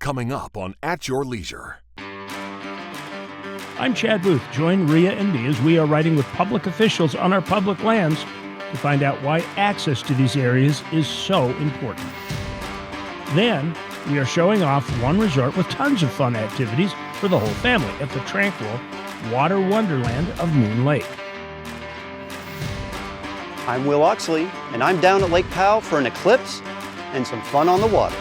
coming up on At Your Leisure. I'm Chad Booth. Join Ria and me as we are riding with public officials on our public lands to find out why access to these areas is so important. Then, we are showing off one resort with tons of fun activities for the whole family at the tranquil water wonderland of Moon Lake. I'm Will Oxley, and I'm down at Lake Powell for an eclipse and some fun on the water.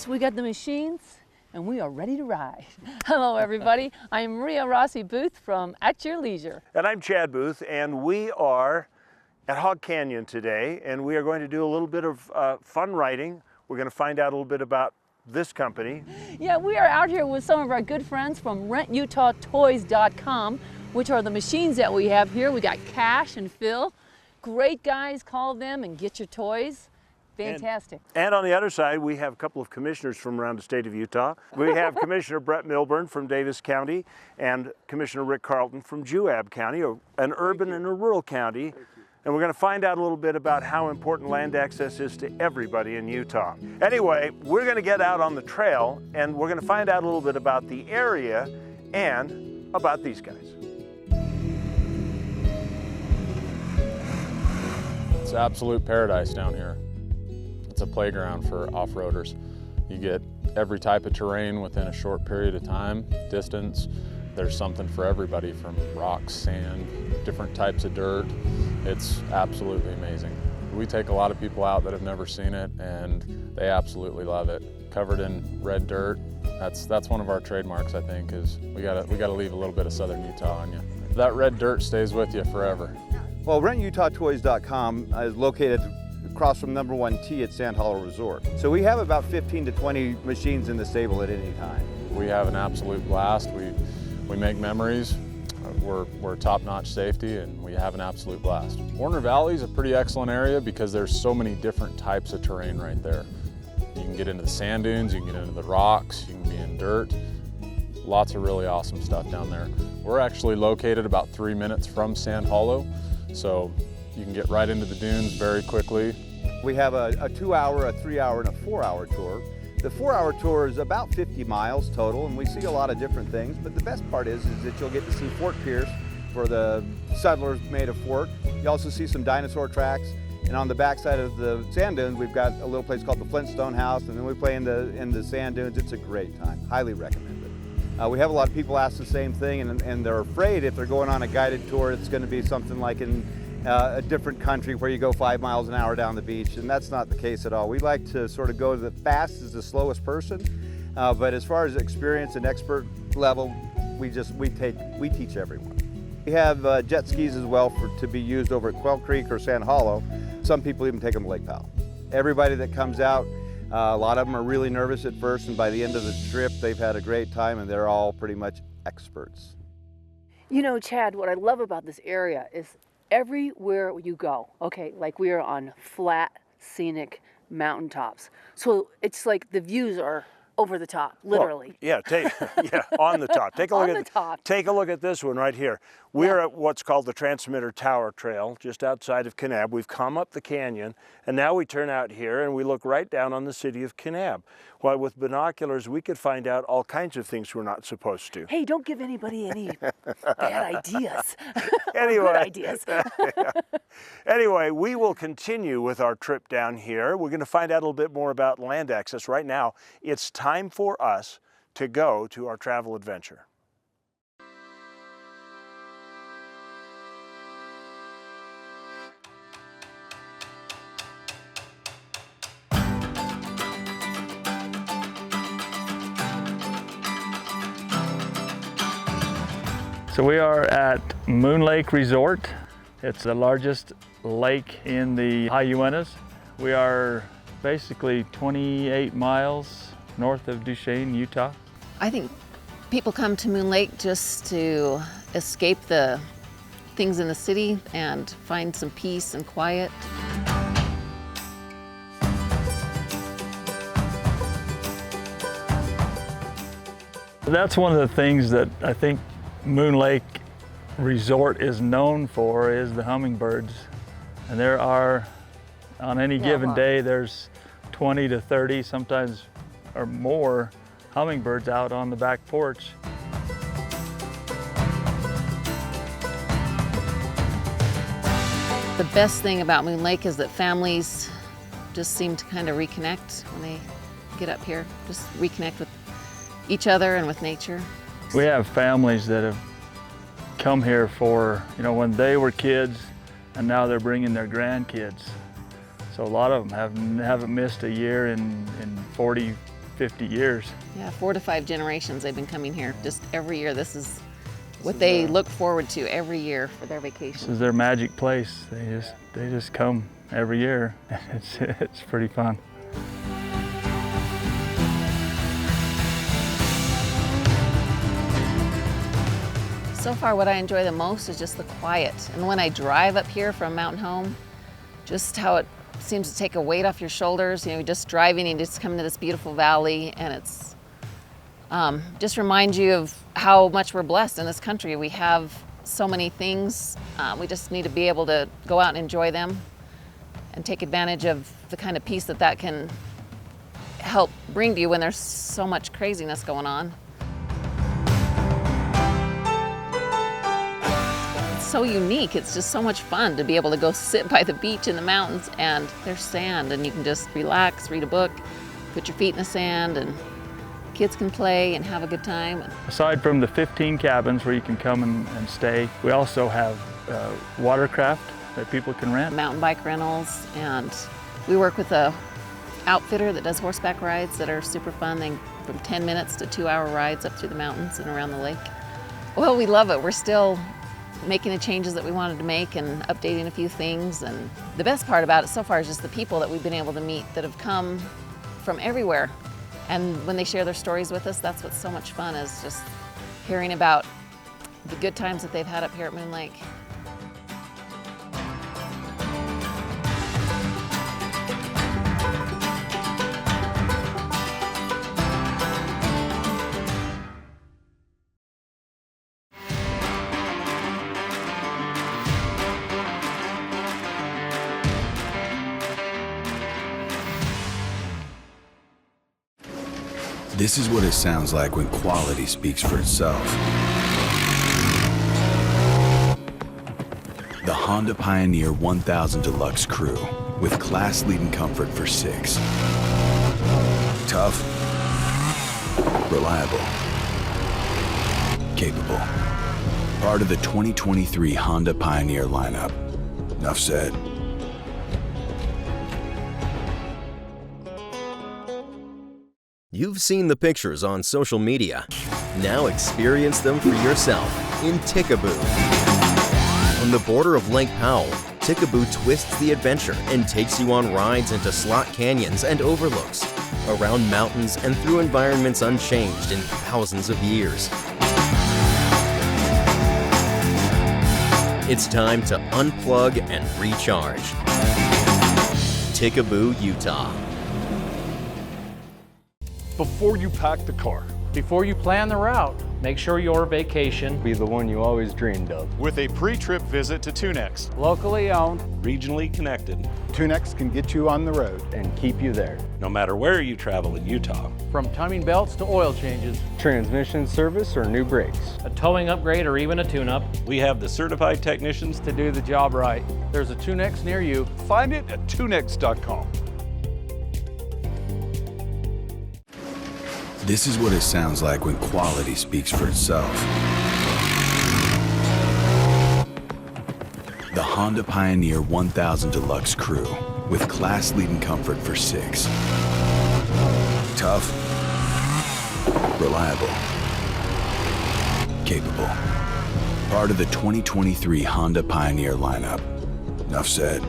We got the machines, and we are ready to ride. Hello, everybody. I'm Ria Rossi Booth from At Your Leisure. And I'm Chad Booth, and we are at Hog Canyon today, and we are going to do a little bit of fun riding. We're going to find out a little bit about this company. Yeah, we are out here with some of our good friends from RentUtahToys.com, which are the machines that we have here. We got Cash and Phil. Great guys. Call them and get your toys. Fantastic. And on the other side, we have a couple of commissioners from around the state of Utah. We have Commissioner Brett Milburn from Davis County and Commissioner Rick Carlton from Juab County, an urban and a rural county. And we're going to find out a little bit about how important land access is to everybody in Utah. Anyway, we're going to get out on the trail and we're going to find out a little bit about the area and about these guys. It's absolute paradise down here. It's a playground for off-roaders. You get every type of terrain within a short period of time, distance. There's something for everybody from rocks, sand, different types of dirt. It's absolutely amazing. We take a lot of people out that have never seen it and they absolutely love it. Covered in red dirt, that's one of our trademarks, I think, is we gotta leave a little bit of Southern Utah on you. That red dirt stays with you forever. Well, RentUtahToys.com is located across from number 1 T at Sand Hollow Resort. So we have about 15 to 20 machines in the stable at any time. We have an absolute blast. We make memories. We're top-notch safety and we have an absolute blast. Warner Valley is a pretty excellent area because there's so many different types of terrain right there. You can get into the sand dunes, you can get into the rocks, you can be in dirt. Lots of really awesome stuff down there. We're actually located about 3 minutes from Sand Hollow, so you can get right into the dunes very quickly. We have a 2-hour, a 3-hour, and a 4-hour tour. The 4-hour tour is about 50 miles total, and we see a lot of different things, but the best part is that you'll get to see Fort Pierce, where the settlers made a fort. You also see some dinosaur tracks, and on the backside of the sand dunes, we've got a little place called the Flintstone House, and then we play in the sand dunes. It's a great time, highly recommend it. We have a lot of people ask the same thing, and they're afraid if they're going on a guided tour, it's going to be something like in a different country where you go 5 miles an hour down the beach, and that's not the case at all. We like to sort of go the fastest, the slowest person, but as far as experience and expert level, we teach everyone. We have jet skis as well to be used over at Quail Creek or Sand Hollow. Some people even take them to Lake Powell. Everybody that comes out, a lot of them are really nervous at first, and by the end of the trip, they've had a great time, and they're all pretty much experts. You know, Chad, what I love about this area is everywhere you go, okay, like we are on flat, scenic mountaintops. So it's like the views are over the top, literally. Well, on the top. Take a look at this one right here. We're at what's called the Transmitter Tower Trail, just outside of Kanab. We've come up the canyon, and now we turn out here and we look right down on the city of Kanab. Well, with binoculars, we could find out all kinds of things we're not supposed to. Hey, don't give anybody any bad ideas. Anyway, good ideas. Anyway, we will continue with our trip down here. We're going to find out a little bit more about land access. Right now, it's time for us to go to our travel adventure. So we are at Moon Lake Resort. It's the largest lake in the high Uintas. We are basically 28 miles north of Duchesne, Utah. I think people come to Moon Lake just to escape the things in the city and find some peace and quiet. That's one of the things that I think Moon Lake Resort is known for, is the hummingbirds. And there are, on any given day, there's 20 to 30, sometimes or more, hummingbirds out on the back porch. The best thing about Moon Lake is that families just seem to kind of reconnect when they get up here, just reconnect with each other and with nature. We have families that have come here for, when they were kids, and now they're bringing their grandkids. So a lot of them haven't missed a year in 40, 50 years. Yeah, 4 to 5 generations they've been coming here just every year. This is what they look forward to every year for their vacation. This is their magic place. They just come every year. It's pretty fun. So far, what I enjoy the most is just the quiet. And when I drive up here from Mountain Home, just how it seems to take a weight off your shoulders. Just driving and just coming to this beautiful valley, and it's just reminds you of how much we're blessed in this country. We have so many things. We just need to be able to go out and enjoy them and take advantage of the kind of peace that can help bring to you when there's so much craziness going on. So unique. It's just so much fun to be able to go sit by the beach in the mountains, and there's sand, and you can just relax, read a book, put your feet in the sand, and kids can play and have a good time. Aside from the 15 cabins where you can come and stay, we also have watercraft that people can rent. Mountain bike rentals, and we work with a outfitter that does horseback rides that are super fun. They from 10 minutes to 2-hour rides up through the mountains and around the lake. Well, we love it. We're still making the changes that we wanted to make and updating a few things. And the best part about it so far is just the people that we've been able to meet that have come from everywhere. And when they share their stories with us, that's what's so much fun, is just hearing about the good times that they've had up here at Moon Lake. This is what it sounds like when quality speaks for itself. The Honda Pioneer 1000 Deluxe Crew, with class-leading comfort for 6. Tough, reliable, capable. Part of the 2023 Honda Pioneer lineup. Enough said. You've seen the pictures on social media. Now experience them for yourself in Tikaboo. On the border of Lake Powell, Tikaboo twists the adventure and takes you on rides into slot canyons and overlooks, around mountains and through environments unchanged in thousands of years. It's time to unplug and recharge. Tikaboo, Utah. Before you pack the car, before you plan the route, make sure your vacation be the one you always dreamed of. With a pre-trip visit to Tunex. Locally owned, regionally connected. Tunex can get you on the road and keep you there. No matter where you travel in Utah. From timing belts to oil changes, transmission service or new brakes, a towing upgrade or even a tune-up, we have the certified technicians to do the job right. There's a Tunex near you. Find it at tunex.com. This is what it sounds like when quality speaks for itself. The Honda Pioneer 1000 Deluxe Crew, with class-leading comfort for 6. Tough, reliable, capable. Part of the 2023 Honda Pioneer lineup. Enough said.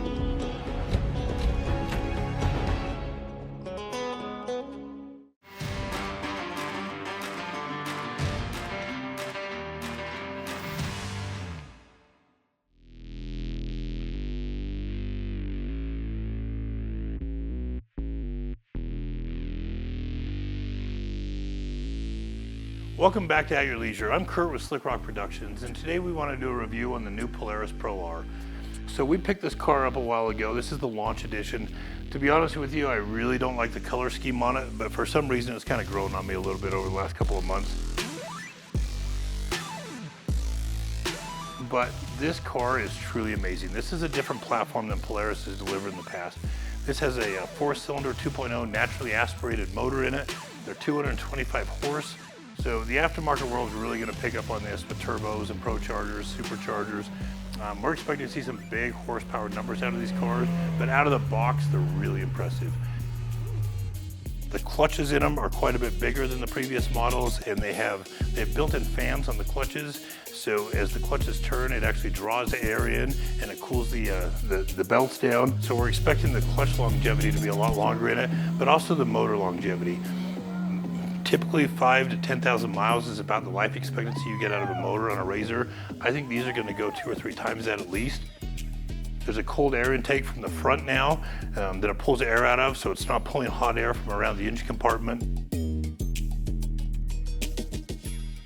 Welcome back to At Your Leisure. I'm Curt with Slikrok Productions, and today we want to do a review on the new Polaris Pro R. So we picked this car up a while ago. This is the launch edition. To be honest with you, I really don't like the color scheme on it, but for some reason it's kind of grown on me a little bit over the last couple of months. But this car is truly amazing. This is a different platform than Polaris has delivered in the past. This has a 4-cylinder 2.0 naturally aspirated motor in it. They're 225 horse. So the aftermarket world is really going to pick up on this with turbos and prochargers, superchargers. We're expecting to see some big horsepower numbers out of these cars, but out of the box, they're really impressive. The clutches in them are quite a bit bigger than the previous models, and they have built-in fans on the clutches. So as the clutches turn, it actually draws the air in and it cools the belts down. So we're expecting the clutch longevity to be a lot longer in it, but also the motor longevity. Typically 5,000 to 10,000 miles is about the life expectancy you get out of a motor on a RZR. I think these are going to go 2 or 3 times that at least. There's a cold air intake from the front now that it pulls air out of, so it's not pulling hot air from around the engine compartment.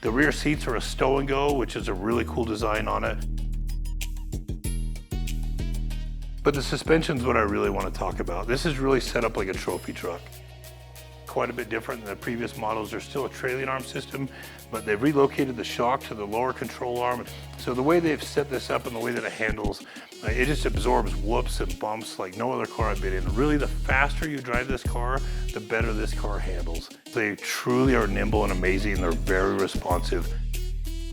The rear seats are a stow and go, which is a really cool design on it. But the suspension's what I really want to talk about. This is really set up like a trophy truck. Quite a bit different than the previous models. There's still a trailing arm system, but they've relocated the shock to the lower control arm. So the way they've set this up and the way that it handles, it just absorbs whoops and bumps like no other car I've been in. Really, the faster you drive this car, the better this car handles. They truly are nimble and amazing. They're very responsive.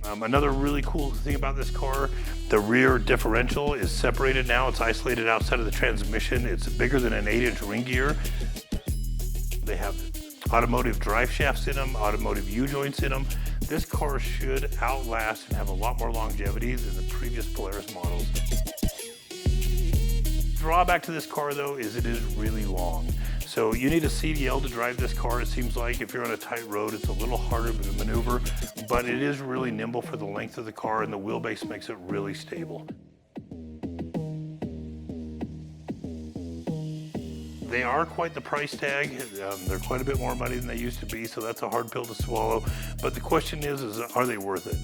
Another really cool thing about this car, the rear differential is separated now. It's isolated outside of the transmission. It's bigger than an 8-inch ring gear. They have automotive drive shafts in them, automotive U-joints in them. This car should outlast and have a lot more longevity than the previous Polaris models. Drawback to this car though is it is really long. So you need a CDL to drive this car. It seems like if you're on a tight road, it's a little harder to maneuver, but it is really nimble for the length of the car, and the wheelbase makes it really stable. They are quite the price tag. They're quite a bit more money than they used to be, so that's a hard pill to swallow. But the question is are they worth it?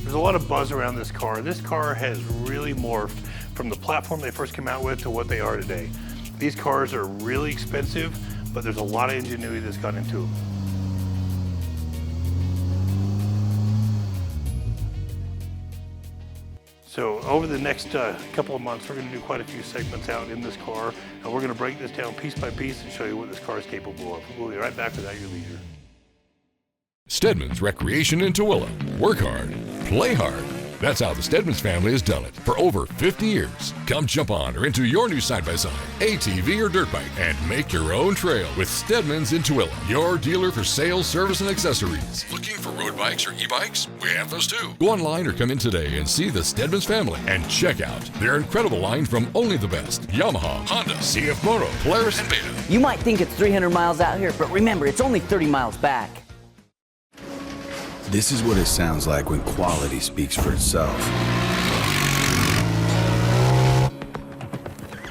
There's a lot of buzz around this car. This car has really morphed from the platform they first came out with to what they are today. These cars are really expensive, but there's a lot of ingenuity that's gone into them. So over the next couple of months, we're going to do quite a few segments out in this car, and we're going to break this down piece by piece and show you what this car is capable of. We'll be right back with At Your Leisure. Stedmans Recreation in Tooele. Work hard, play hard. That's how the Stedmans family has done it for over 50 years. Come jump on or into your new side-by-side, ATV or dirt bike, and make your own trail with Stedmans in Tooele, your dealer for sales, service, and accessories. Looking for road bikes or e-bikes? We have those too. Go online or come in today and see the Stedmans family and check out their incredible line from only the best: Yamaha, Honda, CF Moto, Polaris, and Beta. You might think it's 300 miles out here, but remember, it's only 30 miles back. This is what it sounds like when quality speaks for itself.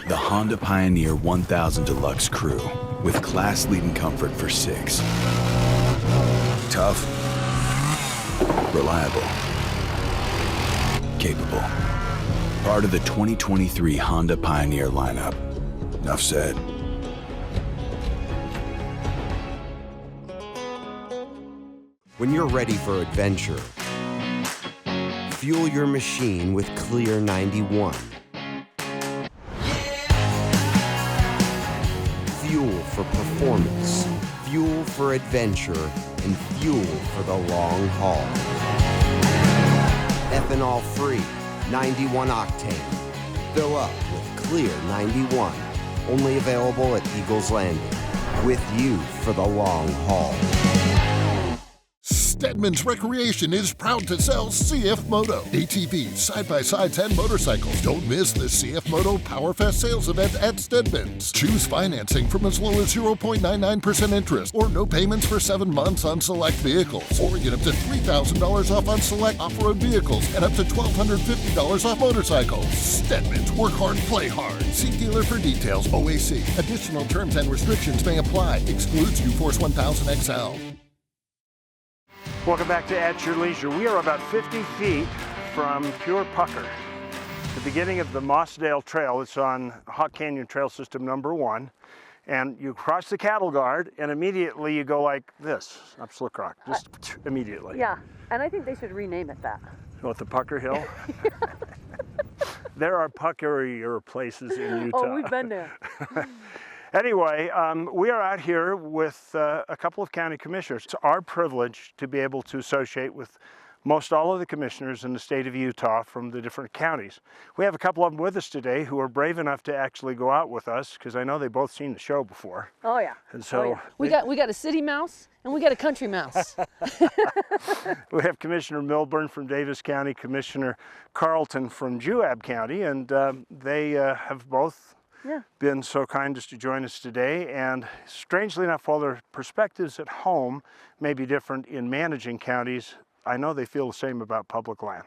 The Honda Pioneer 1000 Deluxe Crew, with class-leading comfort for 6. Tough, reliable, capable. Part of the 2023 Honda Pioneer lineup. Enough said. When you're ready for adventure, fuel your machine with Clear 91. Fuel for performance, fuel for adventure, and fuel for the long haul. Ethanol-free, 91 octane. Fill up with Clear 91. Only available at Eagles Landing. With you for the long haul. Stedmans Recreation is proud to sell CF Moto, ATVs, side-by-sides, and motorcycles. Don't miss the CF Moto PowerFest sales event at Stedmans. Choose financing from as low as 0.99% interest or no payments for 7 months on select vehicles. Or get up to $3,000 off on select off-road vehicles and up to $1,250 off motorcycles. Stedmans, work hard, play hard. See dealer for details. OAC. Additional terms and restrictions may apply. Excludes U-Force 1000 XL. Welcome back to At Your Leisure. We are about 50 feet from Pure Pucker, the beginning of the Mossdale Trail. It's on Hog Canyon Trail System number 1. And you cross the cattle guard and immediately you go like this, up Slikrok, just immediately. Yeah, and I think they should rename it that. What, the Pucker Hill? There are puckerier places in Utah. Oh, we've been there. Anyway, we are out here with a couple of county commissioners. It's our privilege to be able to associate with most all of the commissioners in the state of Utah from the different counties. We have a couple of them with us today who are brave enough to actually go out with us because I know they've both seen the show before. Oh yeah. And so we got a city mouse and we got a country mouse. We have Commissioner Milburn from Davis County, Commissioner Carlton from Juab County, and they have both been so kind as to join us today. And strangely enough, while their perspectives at home may be different in managing counties, I know they feel the same about public land.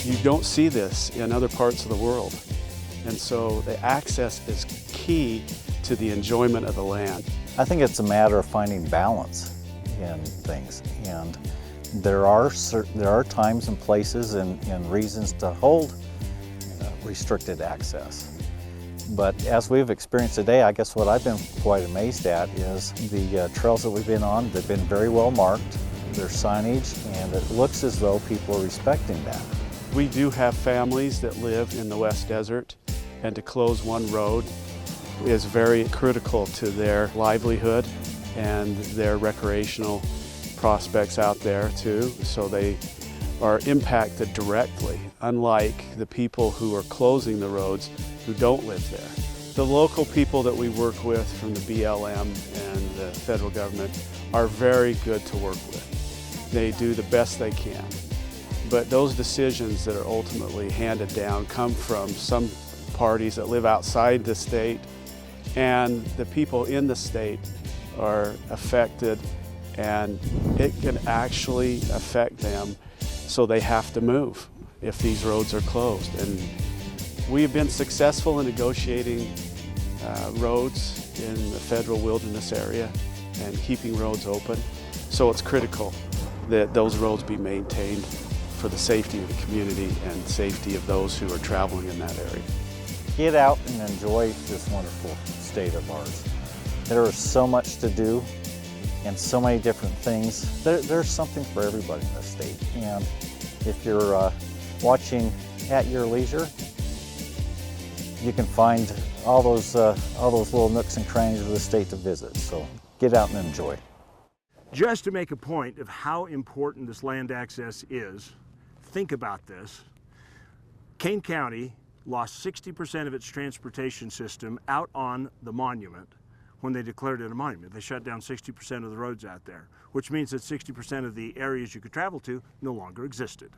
You don't see this in other parts of the world. And so the access is key to the enjoyment of the land. I think it's a matter of finding balance in things. And there are times and places and reasons to hold restricted access. But as we've experienced today, I guess what I've been quite amazed at is the trails that we've been on. They've been very well marked, there's signage, and it looks as though people are respecting that. We do have families that live in the West Desert, and to close one road is very critical to their livelihood and their recreational prospects out there too, so they are impacted directly, unlike the people who are closing the roads who don't live there. The local people that we work with from the BLM and the federal government are very good to work with. They do the best they can. But those decisions that are ultimately handed down come from some parties that live outside the state, and the people in the state are affected, and it can actually affect them, so they have to move if these roads are closed. And we have been successful in negotiating roads in the federal wilderness area and keeping roads open. So it's critical that those roads be maintained for the safety of the community and safety of those who are traveling in that area. Get out and enjoy this wonderful state of ours. There is so much to do and so many different things. There's something for everybody in this state. And if you're watching At Your Leisure, you can find all those little nooks and crannies of the state to visit. So get out and enjoy. Just to make a point of how important this land access is, think about this. Kane County lost 60% of its transportation system out on the monument when they declared it a monument. They shut down 60% of the roads out there, which means that 60% of the areas you could travel to no longer existed.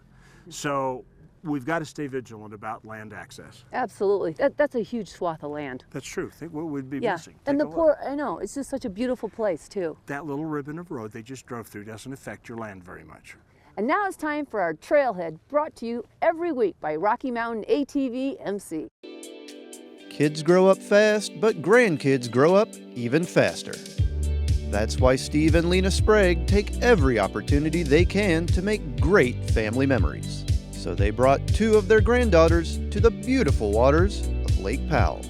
So we've got to stay vigilant about land access. Absolutely. That's a huge swath of land. That's true. Think what we'd be Yeah, missing. and Take the a poor, look. I know, it's just such a beautiful place too. That little ribbon of road they just drove through doesn't affect your land very much. And now it's time for our Trailhead, brought to you every week by Rocky Mountain ATV MC. Kids grow up fast, but grandkids grow up even faster. That's why Steve and Lena Sprague take every opportunity they can to make great family memories. So they brought 2 of their granddaughters to the beautiful waters of Lake Powell.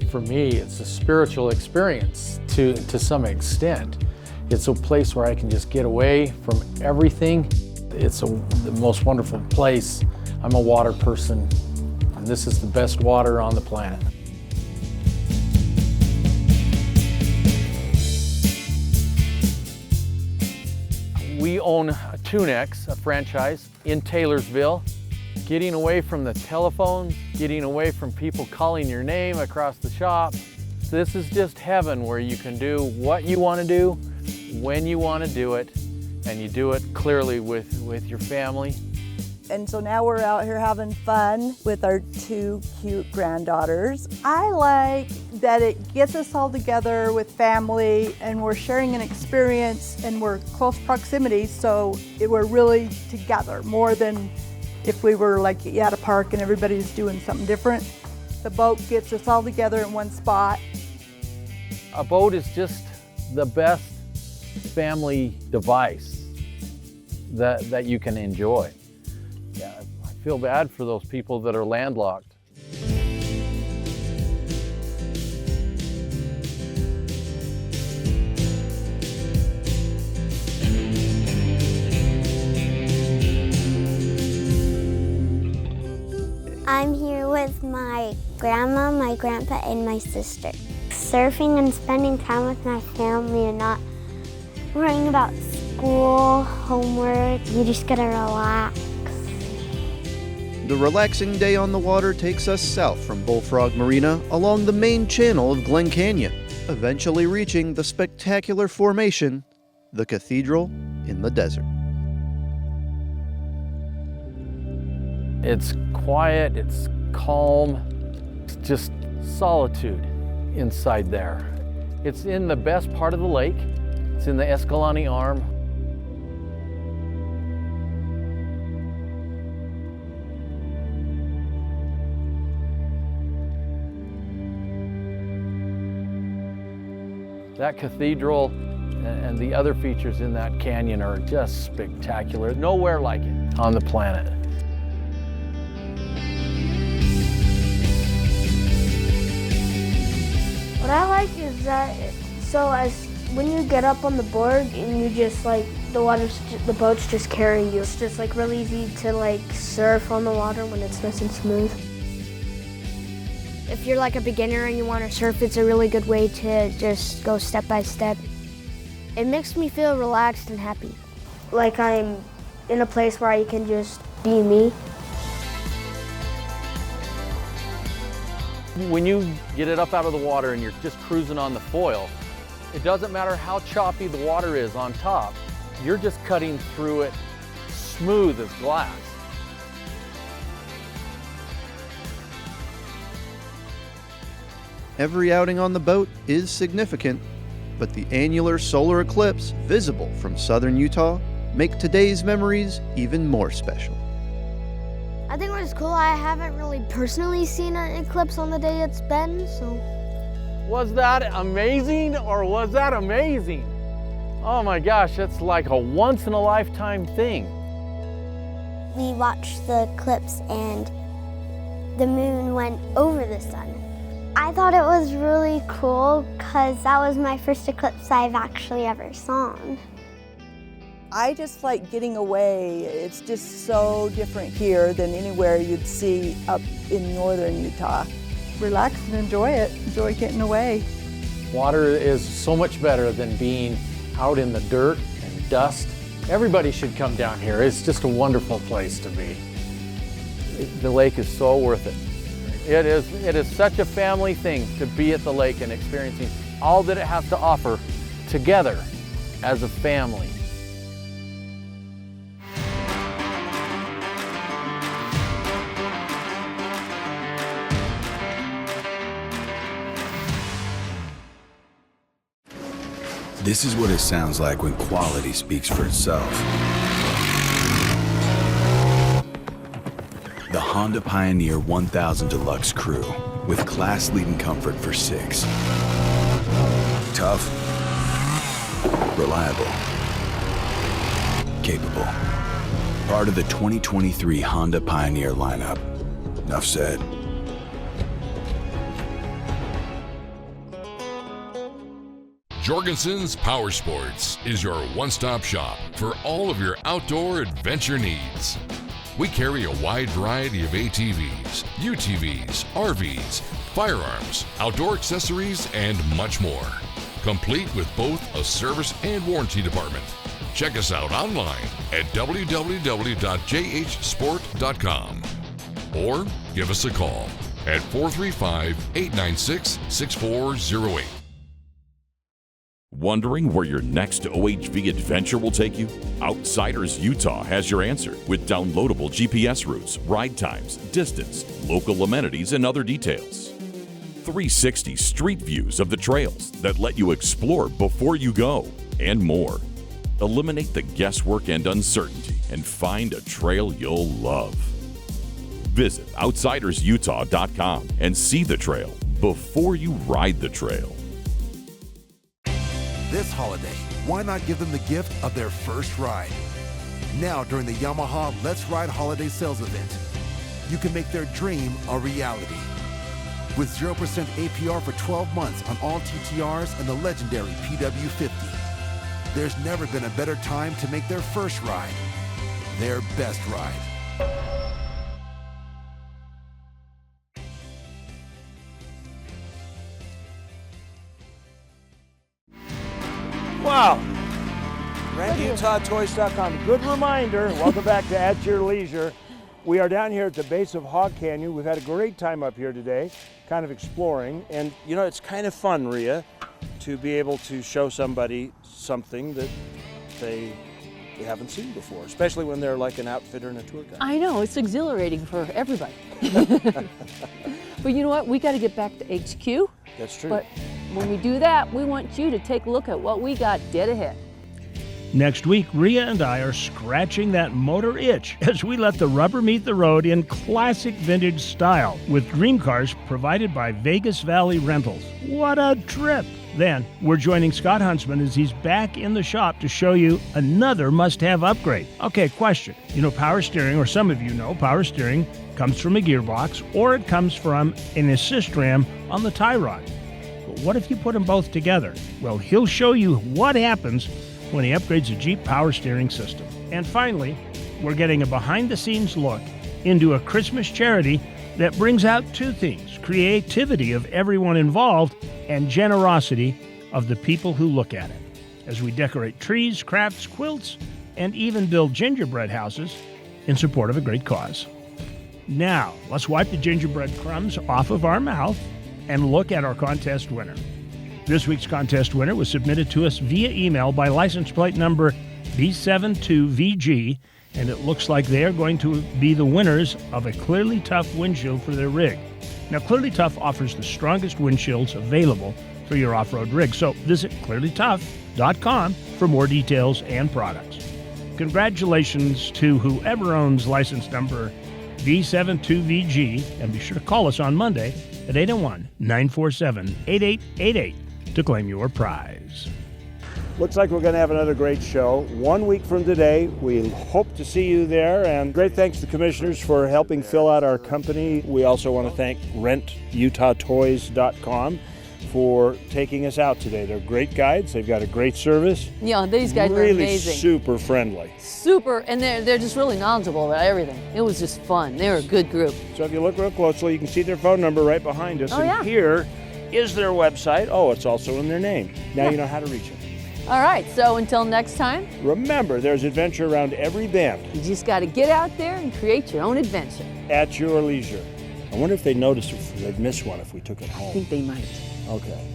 For me, it's a spiritual experience to some extent. It's a place where I can just get away from everything. It's the most wonderful place. I'm a water person, and this is the best water on the planet. We own Tunex, a franchise in Taylorsville. Getting away from the telephone, getting away from people calling your name across the shop. This is just heaven where you can do what you want to do, when you want to do it, and you do it clearly with your family. And so now we're out here having fun with our 2 cute granddaughters. I like that it gets us all together with family and we're sharing an experience and we're close proximity, so we're really together more than if we were like at a park and everybody's doing something different. The boat gets us all together in one spot. A boat is just the best family device that you can enjoy. Yeah, I feel bad for those people that are landlocked. I'm here with my grandma, my grandpa, and my sister. Surfing and spending time with my family and not worrying about school, homework. You just gotta relax. The relaxing day on the water takes us south from Bullfrog Marina along the main channel of Glen Canyon, eventually reaching the spectacular formation, the Cathedral in the Desert. It's quiet, it's calm, it's just solitude inside there. It's in the best part of the lake. It's in the Escalante Arm. That cathedral and the other features in that canyon are just spectacular. Nowhere like it on the planet. What I like is that when you get up on the board and you just the boat's just carrying you. It's just like really easy to surf on the water when it's nice and smooth. If you're like a beginner and you want to surf, it's a really good way to just go step by step. It makes me feel relaxed and happy. Like I'm in a place where I can just be me. When you get it up out of the water and you're just cruising on the foil, it doesn't matter how choppy the water is on top, you're just cutting through it smooth as glass. Every outing on the boat is significant, but the annular solar eclipse visible from southern Utah make today's memories even more special. I think what's cool, I haven't really personally seen an eclipse on the day it's been, so. Was that amazing or was that amazing? Oh my gosh, that's like a once in a lifetime thing. We watched the eclipse and the moon went over the sun. I thought it was really cool because that was my first eclipse I've actually ever seen. I just like getting away. It's just so different here than anywhere you'd see up in northern Utah. Relax and enjoy it. Enjoy getting away. Water is so much better than being out in the dirt and dust. Everybody should come down here. It's just a wonderful place to be. The lake is so worth it. It is such a family thing to be at the lake and experiencing all that it has to offer together as a family. This is what it sounds like when quality speaks for itself. The Honda Pioneer 1000 Deluxe Crew with class-leading comfort for 6. Tough, reliable, capable. Part of the 2023 Honda Pioneer lineup. Enough said. Jorgensen's Power Sports is your one-stop shop for all of your outdoor adventure needs. We carry a wide variety of ATVs, UTVs, RVs, firearms, outdoor accessories, and much more. Complete with both a service and warranty department. Check us out online at www.jhsport.com. or give us a call at 435-896-6408. Wondering where your next OHV adventure will take you? Outsiders Utah has your answer with downloadable GPS routes, ride times, distance, local amenities, and other details. 360 street views of the trails that let you explore before you go, and more. Eliminate the guesswork and uncertainty and find a trail you'll love. Visit outsidersutah.com and see the trail before you ride the trail. This holiday, why not give them the gift of their first ride? Now during the Yamaha Let's Ride Holiday Sales Event, you can make their dream a reality. With 0% APR for 12 months on all TTRs and the legendary PW50. There's never been a better time to make their first ride their best ride. Wow. RentUtahToys.com. Good reminder. Welcome back to At Your Leisure. We are down here at the base of Hog Canyon. We've had a great time up here today, kind of exploring. And you know, it's kind of fun, Ria, to be able to show somebody something that they haven't seen before, especially when they're like an outfitter and a tour guide. I know, it's exhilarating for everybody. But you know what? We got to get back to HQ. That's true. But when we do that, we want you to take a look at what we got dead ahead. Next week, Ria and I are scratching that motor itch as we let the rubber meet the road in classic vintage style with dream cars provided by Vegas Valley Rentals. What a trip! Then, we're joining Scott Huntsman as he's back in the shop to show you another must-have upgrade. Okay, question. You know power steering, or some of you know power steering, comes from a gearbox, or it comes from an assist ram on the tie rod. But what if you put them both together? Well, he'll show you what happens when he upgrades a Jeep power steering system. And finally, we're getting a behind-the-scenes look into a Christmas charity that brings out two things: creativity of everyone involved and generosity of the people who look at it, as we decorate trees, crafts, quilts, and even build gingerbread houses in support of a great cause. Now, let's wipe the gingerbread crumbs off of our mouth and look at our contest winner. This week's contest winner was submitted to us via email by license plate number B72VG, and it looks like they are going to be the winners of a Clearly Tough windshield for their rig. Now, Clearly Tough offers the strongest windshields available for your off-road rig, so visit clearlytough.com for more details and products. Congratulations to whoever owns license number B72VG, and be sure to call us on Monday at 801-947-8888 to claim your prize. Looks like we're going to have another great show. 1 week from today, we hope to see you there. And great thanks to the commissioners for helping fill out our company. We also want to thank RentUtahToys.com for taking us out today. They're great guides. They've got a great service. Yeah, these guys really are amazing. Super friendly. Super, and they're just really knowledgeable about everything. It was just fun. They're a good group. So if you look real closely, you can see their phone number right behind us. Oh, and yeah. Here is their website. Oh, it's also in their name. Now you know how to reach them. All right, so until next time, remember, there's adventure around every bend. You just got to get out there and create your own adventure. At your leisure. I wonder if they'd notice if they'd miss one if we took it home. I think they might. Okay.